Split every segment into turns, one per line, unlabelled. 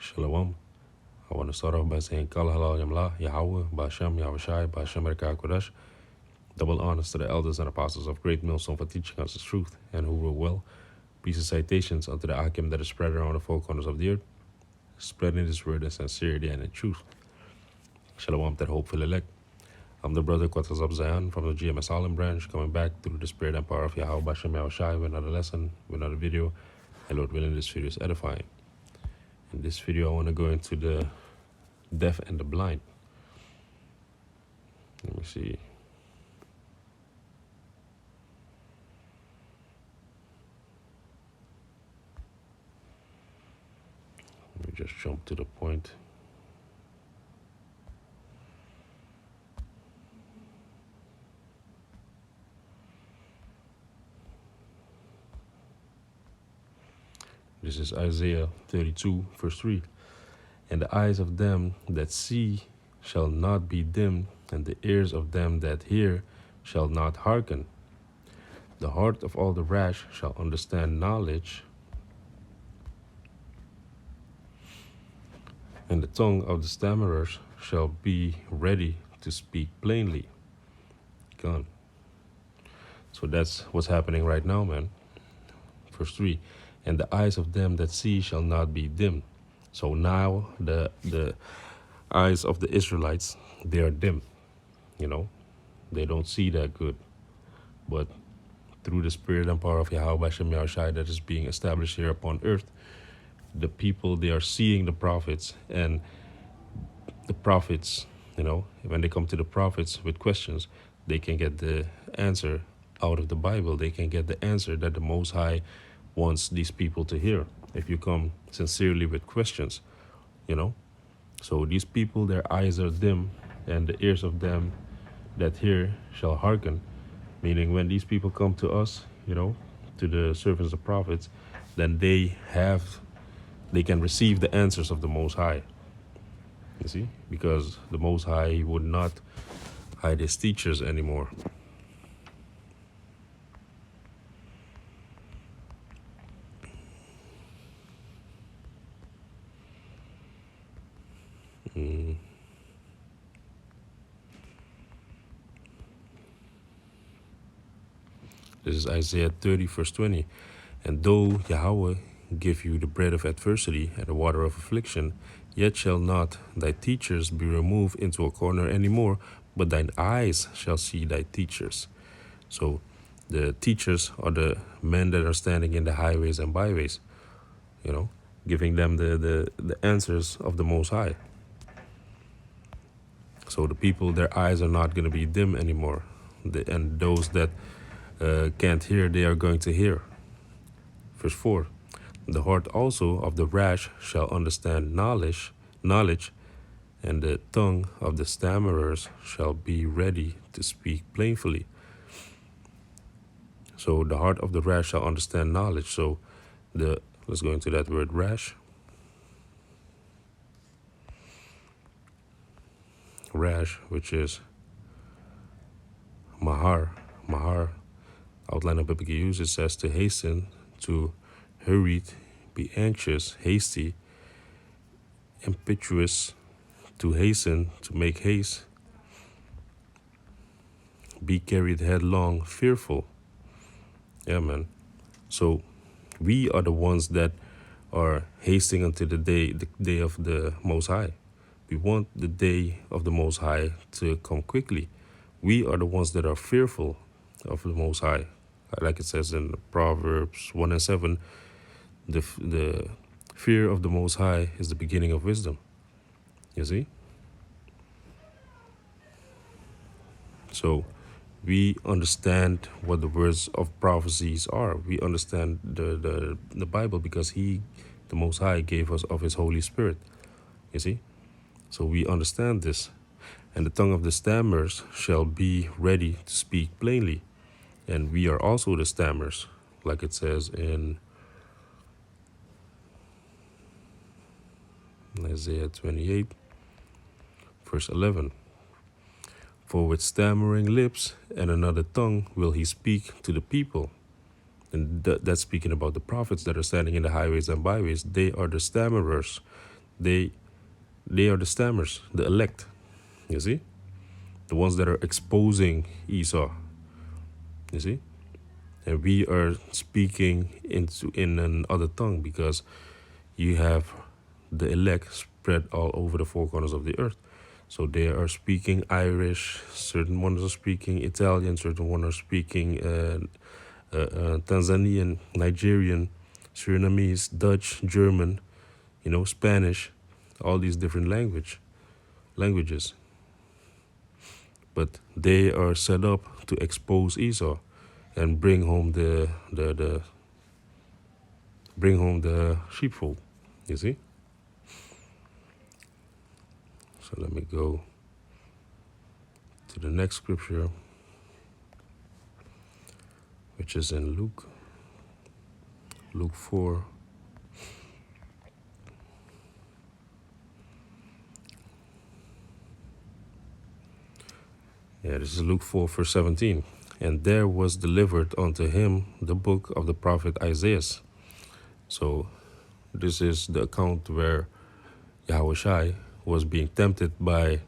Shalom. I want to start off by saying Kal Halal Yamla, Yahweh, Ba'Shem, Yahushai, Ba'Shem Erekah Kodesh. Double honors to the elders and apostles of Great Millstone for teaching us the truth and who rule well. Peace and citations unto the Akim that is spread around the four corners of the earth, spreading this word in sincerity and in truth. Shalom to the hopeful elect. I'm the brother Quatas of Zion from the GMS Island branch, coming back through the spirit and power of Yahweh, Ba'Shem, Yahushai with another lesson, with another video. And Lord willing, this video is edifying. In this video, I want to go into the deaf and the blind. Let me see. Let me just jump to the point. This is Isaiah 32, verse 3. And the eyes of them that see shall not be dimmed, and the ears of them that hear shall not hearken. The heart of all the rash shall understand knowledge, and the tongue of the stammerers shall be ready to speak plainly. Gone. So that's what's happening right now, man. Verse 3. And the eyes of them that see shall not be dim. So now the eyes of the Israelites, they are dim. You know, they don't see that good. But through the spirit and power of Yahweh Ba'Shem Yahushai that is being established here upon earth, the people, they are seeing the prophets, and the prophets, you know, when they come to the prophets with questions, they can get the answer out of the Bible. They can get the answer that the Most High wants these people to hear if you come sincerely with questions, you know. So these people, their eyes are dim, and the ears of them that hear shall hearken, meaning when these people come to us, you know, to the servants of prophets, then they can receive the answers of the Most High, you see, because the Most High would not hide his teachers anymore. This is Isaiah 30, verse 20. And though Yahweh give you the bread of adversity and the water of affliction, yet shall not thy teachers be removed into a corner anymore, but thine eyes shall see thy teachers. So the teachers are the men that are standing in the highways and byways, you know, giving them the answers of the Most High. So the people, their eyes are not going to be dim anymore. And those that can't hear, they are going to hear. Verse 4. The heart also of the rash shall understand knowledge, and the tongue of the stammerers shall be ready to speak plainly. So the heart of the rash shall understand knowledge. So let's go into that word rash. Rash, which is mahar. Outline of biblical use, it says to hasten, to hurried, be anxious, hasty, impetuous, to hasten, to make haste, be carried headlong, fearful. Yeah, man. So we are the ones that are hasting until the day of the Most High. We want the day of the Most High to come quickly. We are the ones that are fearful of the Most High. Like it says in Proverbs 1 and 7, the fear of the Most High is the beginning of wisdom. You see? So we understand what the words of prophecies are. We understand the Bible because the Most High, gave us of his Holy Spirit. You see? So we understand this. And the tongue of the stammers shall be ready to speak plainly. And we are also the stammers, like it says in Isaiah 28, verse 11. For with stammering lips and another tongue will he speak to the people. And that's speaking about the prophets that are standing in the highways and byways. They are the stammerers. They they are the stammers, the elect. You see, the ones that are exposing Esau. You see, and we are speaking in another tongue because you have the elect spread all over the four corners of the earth. So they are speaking Irish, certain ones are speaking Italian, certain ones are speaking Tanzanian, Nigerian, Surinamese, Dutch, German, Spanish, all these different languages. But they are set up to expose Esau and bring home the bring home the sheepfold. You see? So let me go to the next scripture, which is in Luke 4. Yeah, this is Luke 4, verse 17. And there was delivered unto him the book of the prophet Isaiah. So this is the account where Yahushai was being tempted by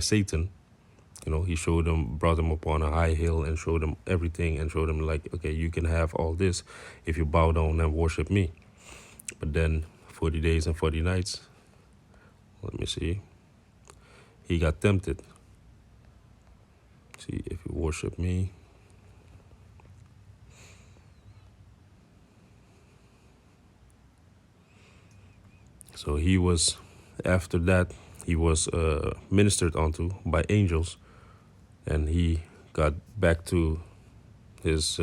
Satan. He showed him, brought him upon a high hill and showed him everything and showed him like, okay, you can have all this if you bow down and worship me. But then 40 days and 40 nights, let me see, he got tempted. See, if you worship me. So he was, after that, he was ministered unto by angels, and he got back to his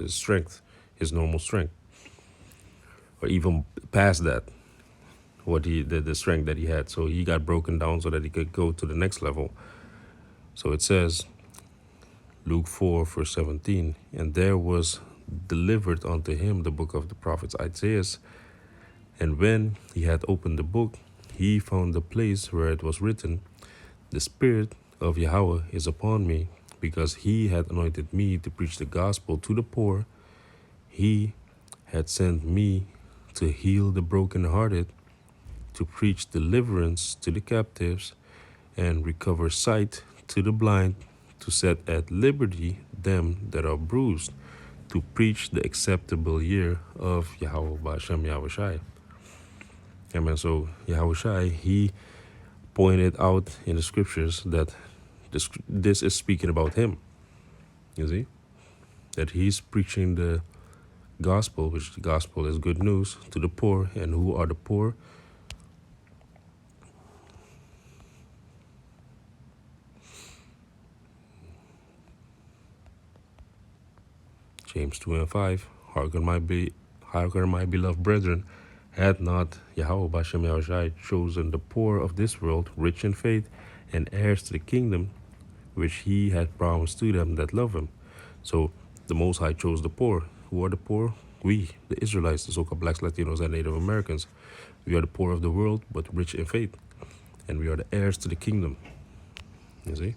strength, his normal strength, or even past that, the strength that he had. So he got broken down so that he could go to the next level. So it says, Luke 4, verse 17, and there was delivered unto him the book of the prophet Isaiah. And when he had opened the book, he found the place where it was written, the Spirit of Yahweh is upon me, because he had anointed me to preach the gospel to the poor. He had sent me to heal the brokenhearted, to preach deliverance to the captives, and recover sight to the blind, to set at liberty them that are bruised, to preach the acceptable year of Yahweh Ba'Shem Yahushai. Amen. So Yahushai, he pointed out in the scriptures that this is speaking about him. You see? That he's preaching the gospel, which the gospel is good news, to the poor. And who are the poor? James 2 and 5. Hearken my beloved brethren, had not Yahweh Ba'Shem Yahushai chosen the poor of this world, rich in faith, and heirs to the kingdom, which he had promised to them that love him. So the Most High chose the poor. Who are the poor? We, the Israelites, the so-called blacks, Latinos, and Native Americans. We are the poor of the world, but rich in faith. And we are the heirs to the kingdom. You see?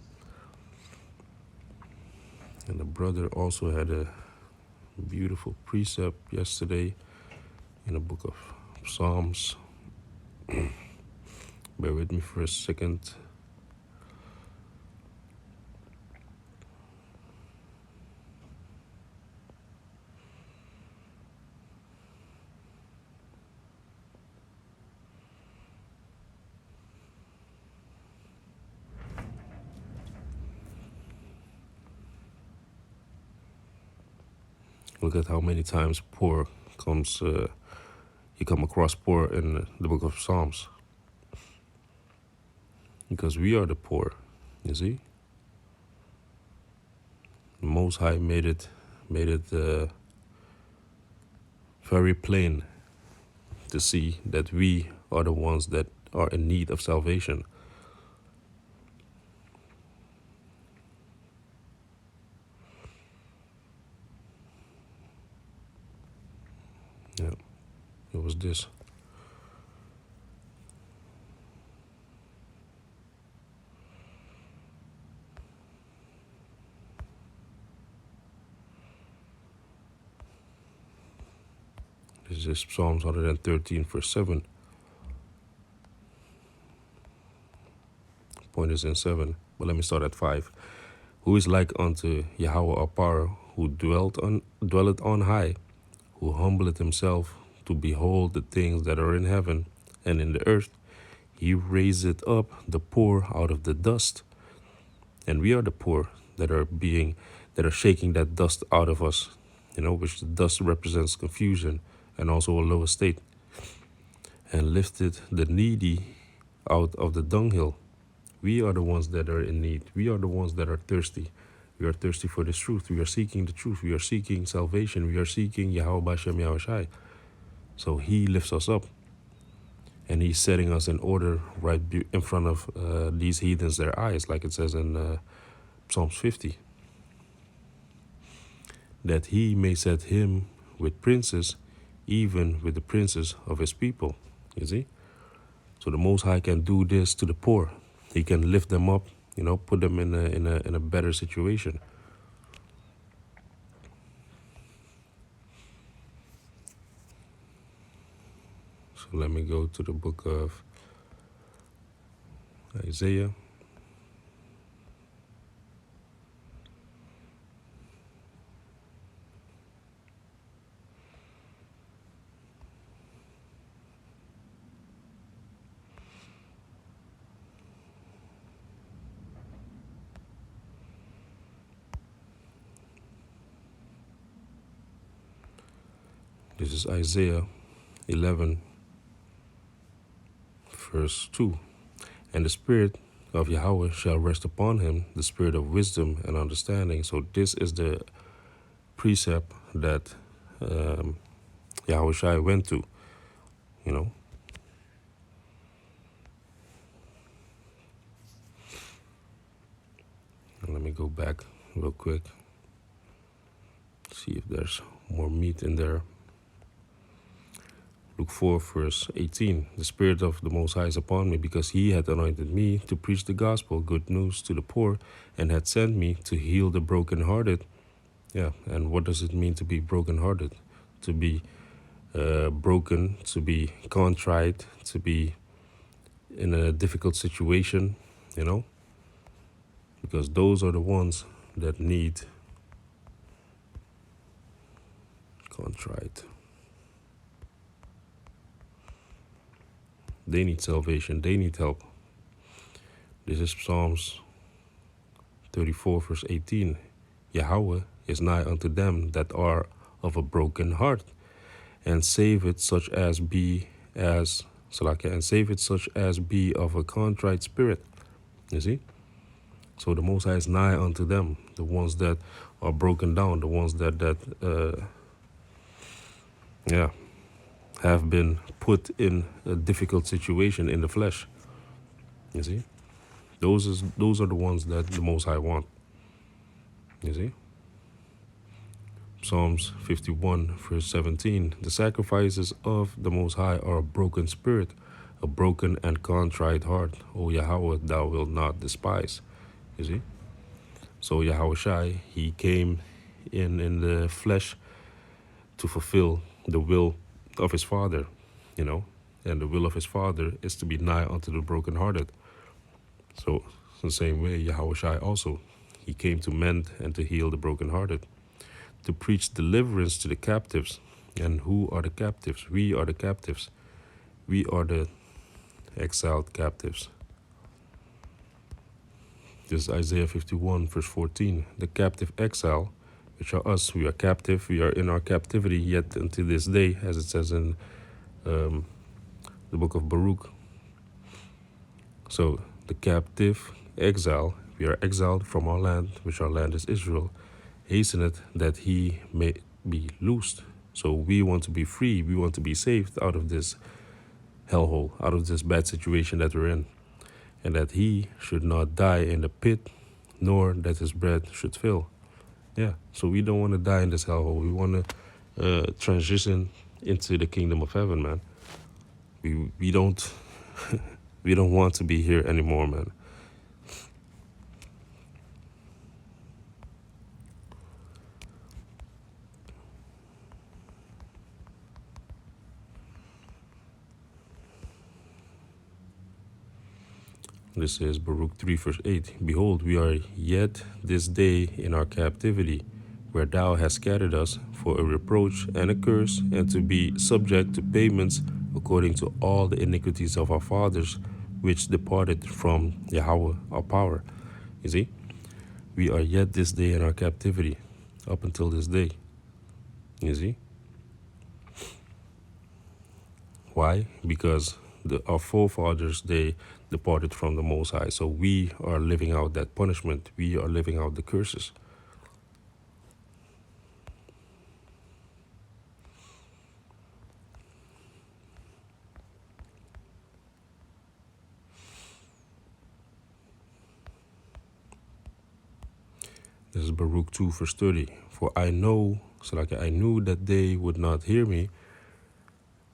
And the brother also had a beautiful precept yesterday in the book of Psalms. Bear with me for a second. Look at how many times poor comes, you come across poor in the book of Psalms. Because we are the poor, you see? The Most High made it very plain to see that we are the ones that are in need of salvation. Yeah, it was this. This is Psalms 113, verse 7. Point is in 7, but let me start at 5. Who is like unto Yahweh our power, who dwelleth on high, who humbleth himself to behold the things that are in heaven and in the earth? He raiseth up the poor out of the dust. And we are the poor that are shaking that dust out of us, which the dust represents confusion and also a low estate. And lifted the needy out of the dunghill. We are the ones that are in need. We are the ones that are thirsty. We are thirsty for this truth. We are seeking the truth. We are seeking salvation. We are seeking Yahweh Bashem Yahushai. So he lifts us up. And he's setting us in order right in front of these heathens, their eyes, like it says in Psalms 50. That he may set him with princes, even with the princes of his people. You see? So the Most High can do this to the poor. He can lift them up, put them in a better situation. So let me go to the book of Isaiah. This is Isaiah 11, verse 2. And the Spirit of Yahweh shall rest upon him, the Spirit of wisdom and understanding. So this is the precept that Yahushua went to, And let me go back real quick, see if there's more meat in there. Luke 4, verse 18. The Spirit of the Most High is upon me, because he had anointed me to preach the gospel, good news to the poor, and had sent me to heal the brokenhearted. Yeah, and what does it mean to be brokenhearted? To be broken, to be contrite, to be in a difficult situation, Because those are the ones that need contrite. They need salvation. They need help. This is Psalms 34, verse 18. Yahweh is nigh unto them that are of a broken heart, and saveth such as be of a contrite spirit. You see? So the Most High is nigh unto them, the ones that are broken down, the ones that have been put in a difficult situation in the flesh. You see? Those are the ones that the Most High want. You see? Psalms 51, verse 17. The sacrifices of the Most High are a broken spirit, a broken and contrite heart. O Yahweh, thou wilt not despise. You see? So Yahushai, he came in the flesh to fulfill the will of his Father, And the will of his Father is to be nigh unto the brokenhearted. So in the same way, Yahushai also, he came to mend and to heal the brokenhearted, to preach deliverance to the captives. And who are the captives? We are the captives. We are the exiled captives. This is Isaiah 51, verse 14. The captive exile, which are us, we are captive. We are in our captivity yet until this day, as it says in the book of Baruch. So the captive exile, we are exiled from our land, which our land is Israel. Hasteneth that he may be loosed. So we want to be free. We want to be saved out of this hellhole, out of this bad situation that we're in. And that he should not die in the pit, nor that his bread should fail. Yeah, so we don't want to die in this hellhole. We want to transition into the kingdom of heaven, man. We don't we don't want to be here anymore, man. This is Baruch 3, verse 8. Behold, we are yet this day in our captivity, where thou hast scattered us for a reproach and a curse, and to be subject to payments according to all the iniquities of our fathers, which departed from Yahweh our power. You see, we are yet this day in our captivity, up until this day. You see? Why? Because our forefathers, they departed from the Most High. So we are living out that punishment. We are living out the curses. This is Baruch 2, verse 30. For I know, Salaki, I knew that they would not hear me,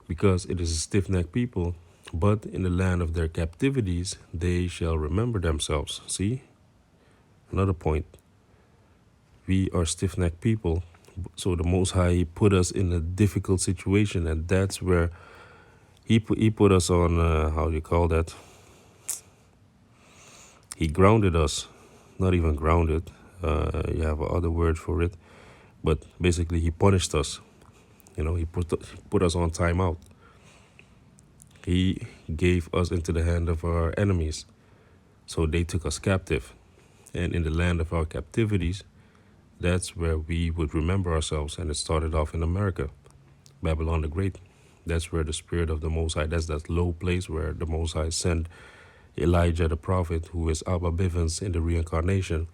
because it is a stiff-necked people, but in the land of their captivities they shall remember themselves. See? Another point. We are stiff-necked people, so the Most High, He put us in a difficult situation, and that's where He put us on, how do you call that? He grounded us. Not even grounded. You have other word for it. But basically, He punished us. You know, He put us on timeout. He gave us into the hand of our enemies. So they took us captive. And in the land of our captivities, that's where we would remember ourselves. And it started off in America, Babylon the Great. That's where the Spirit of the Most High, that's that low place where the Most High sent Elijah the prophet, who is Abba Bivens in the reincarnation,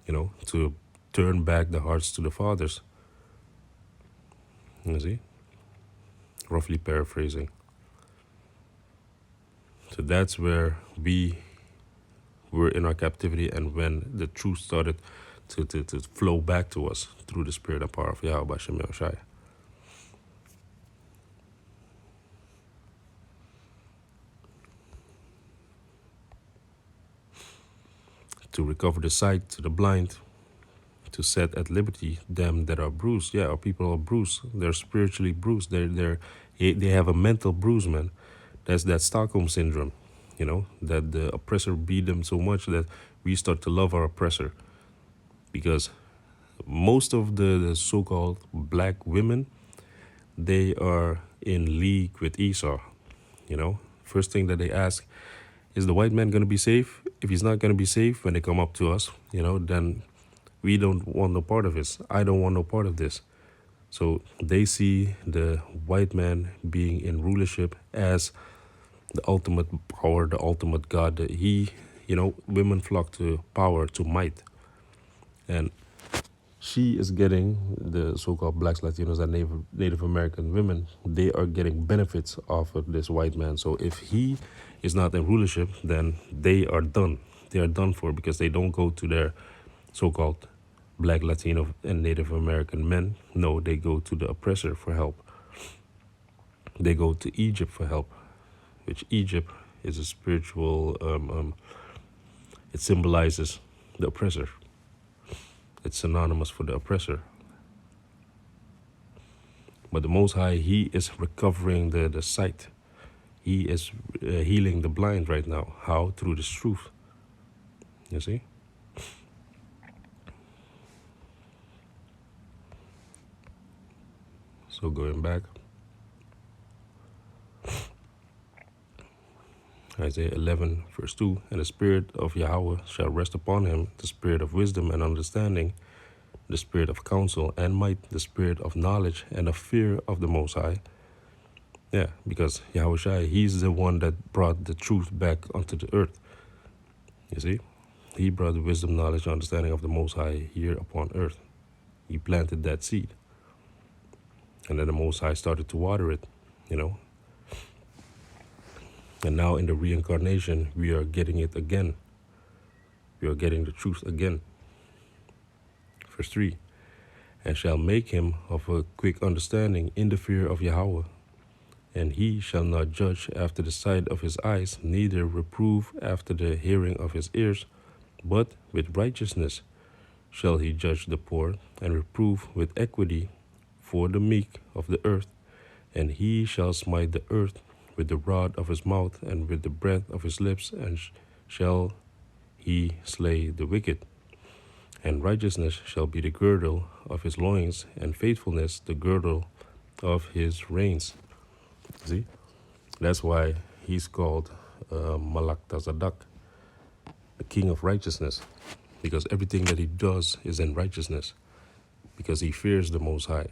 you know, to turn back the hearts to the fathers. You see? Roughly paraphrasing. So that's where we were in our captivity, and when the truth started to flow back to us through the Spirit and power of Yahweh Bashem Yahushai. To recover the sight to the blind, to set at liberty them that are bruised. Yeah, our people are bruised. They're spiritually bruised. They have a mental bruise, man. That's that Stockholm syndrome, you know, that the oppressor beat them so much that we start to love our oppressor. Because most of the so-called black women, they are in league with Esau, you know. First thing that they ask, is the white man going to be safe? If he's not going to be safe when they come up to us, you know, then we don't want no part of this. I don't want no part of this. So they see the white man being in rulership as the ultimate power, the ultimate God. He, you know, women flock to power, to might. And she is getting, the so-called blacks, Latinos, and Native American women, they are getting benefits off of this white man. So if he is not in rulership, then they are done. They are done for, because they don't go to their so-called black, Latino, and Native American men. No, they go to the oppressor for help. They go to Egypt for help, which Egypt is a spiritual, it symbolizes the oppressor. It's synonymous for the oppressor. But the Most High, He is recovering the sight. He is healing the blind right now. How? Through this truth. You see? So going back, Isaiah 11, verse 2, and the Spirit of Yahweh shall rest upon him, the Spirit of wisdom and understanding, the Spirit of counsel and might, the Spirit of knowledge and of fear of the Most High. Yeah, because Yahushua, He's the one that brought the truth back onto the earth. You see? He brought the wisdom, knowledge, and understanding of the Most High here upon earth. He planted that seed. And then the Most High started to water it, you know. And now in the reincarnation, we are getting it again. We are getting the truth again. Verse 3, and shall make him of a quick understanding in the fear of Yahweh. And he shall not judge after the sight of his eyes, neither reprove after the hearing of his ears, but with righteousness shall he judge the poor, and reprove with equity for the meek of the earth. And he shall smite the earth with the rod of his mouth, and with the breath of his lips, and shall he slay the wicked, and righteousness shall be the girdle of his loins, and faithfulness the girdle of his reins. See, that's why he's called Malak Tazadak, the king of righteousness, because everything that he does is in righteousness, because he fears the Most High.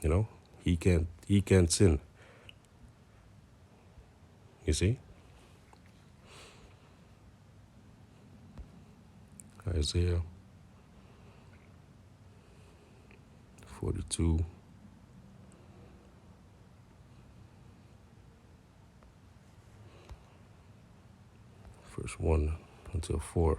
You know, he can't sin. You see, Isaiah 42. Verse 1 until 4.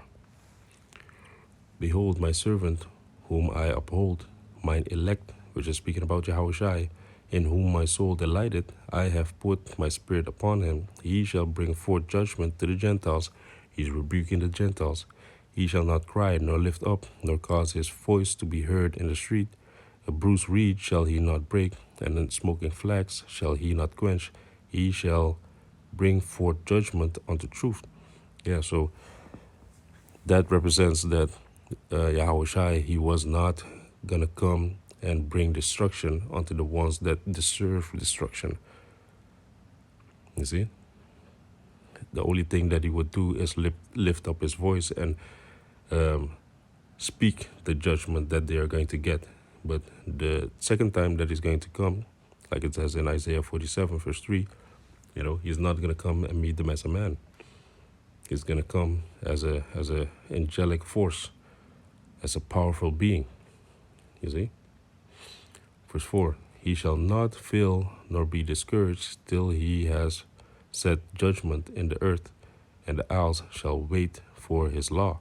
Behold, my servant, whom I uphold, mine elect, which is speaking about Yahushai, in whom my soul delighted. I have put my spirit upon him. He shall bring forth judgment to the Gentiles. He's rebuking the Gentiles. He shall not cry, nor lift up, nor cause his voice to be heard in the street. A bruised reed shall he not break, and a smoking flax shall he not quench. He shall bring forth judgment unto truth. Yeah, so that represents that Yahushai, he was not going to come and bring destruction unto the ones that deserve destruction. You see? The only thing that he would do is lift up his voice and speak the judgment that they are going to get. But the second time that he's going to come, like it says in Isaiah 47, verse 3, you know, he's not going to come and meet them as a man. He's going to come as a angelic force, as a powerful being. You see? Verse 4, he shall not fail nor be discouraged till he has set judgment in the earth, and the isles shall wait for his law.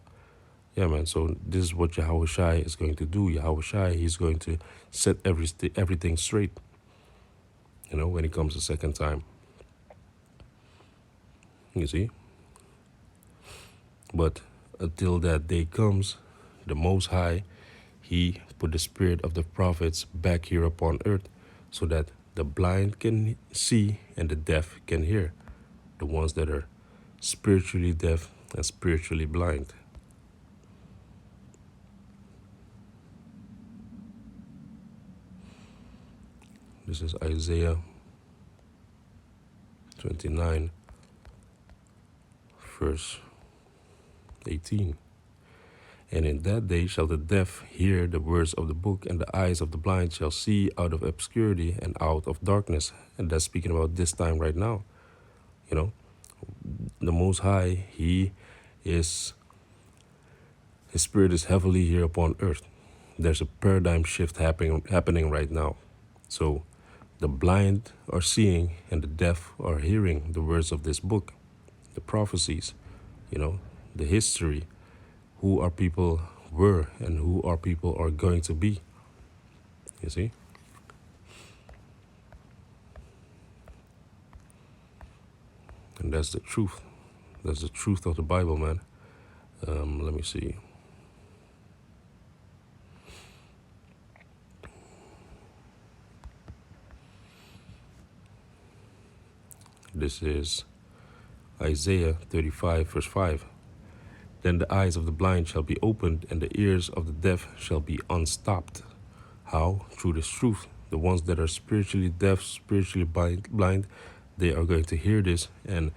Yeah, man, so this is what Yahushai is going to do. Yahushai, he's going to set everything straight, you know, when he comes the second time. You see? But until that day comes, the Most High, he put the spirit of the prophets back here upon earth so that the blind can see and the deaf can hear. The ones that are spiritually deaf and spiritually blind. This is Isaiah 29, verse 18. And in that day shall the deaf hear the words of the book, and the eyes of the blind shall see out of obscurity and out of darkness. And that's speaking about this time right now. You know, the Most High, his spirit is heavily here upon earth. There's a paradigm shift happening right now. So the blind are seeing and the deaf are hearing the words of this book, the prophecies, you know, the history, who our people were and who our people are going to be. You see? And that's the truth. That's the truth of the Bible, man. Let me see. This is Isaiah 35, verse 5. Then the eyes of the blind shall be opened, and the ears of the deaf shall be unstopped. How? Through this truth. The ones that are spiritually deaf, spiritually blind, they are going to hear this, and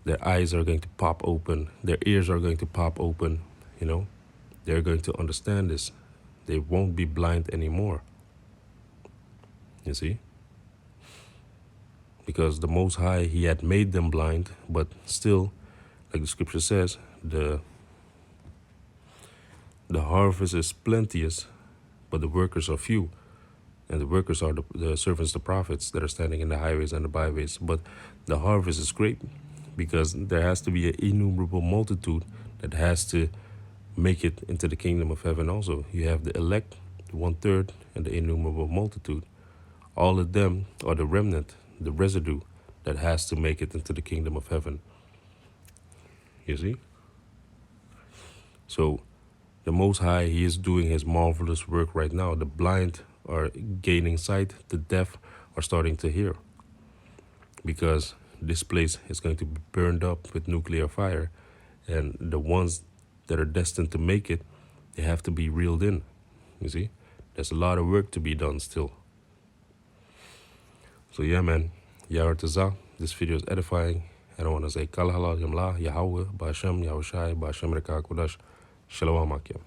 their eyes are going to pop open. Their ears are going to pop open, you know. They're going to understand this. They won't be blind anymore. You see? Because the Most High, he had made them blind, but still, like the scripture says, the harvest is plenteous, but the workers are few. And the workers are the servants, the prophets that are standing in the highways and the byways. But the harvest is great because there has to be an innumerable multitude that has to make it into the kingdom of heaven also. You have the elect, the 1/3, and the innumerable multitude. All of them are the remnant, the residue that has to make it into the kingdom of heaven. You see? So the Most High, he is doing his marvelous work right now. The blind are gaining sight. The deaf are starting to hear. Because this place is going to be burned up with nuclear fire. And the ones that are destined to make it, they have to be reeled in. You see? There's a lot of work to be done still. So yeah, man. Yaratazah. This video is edifying. And I want to say, Kal halal yamla, Yahweh, Ba'ashem, Yahushai, Ba'ashem Reka Kodash, Shalom Akim.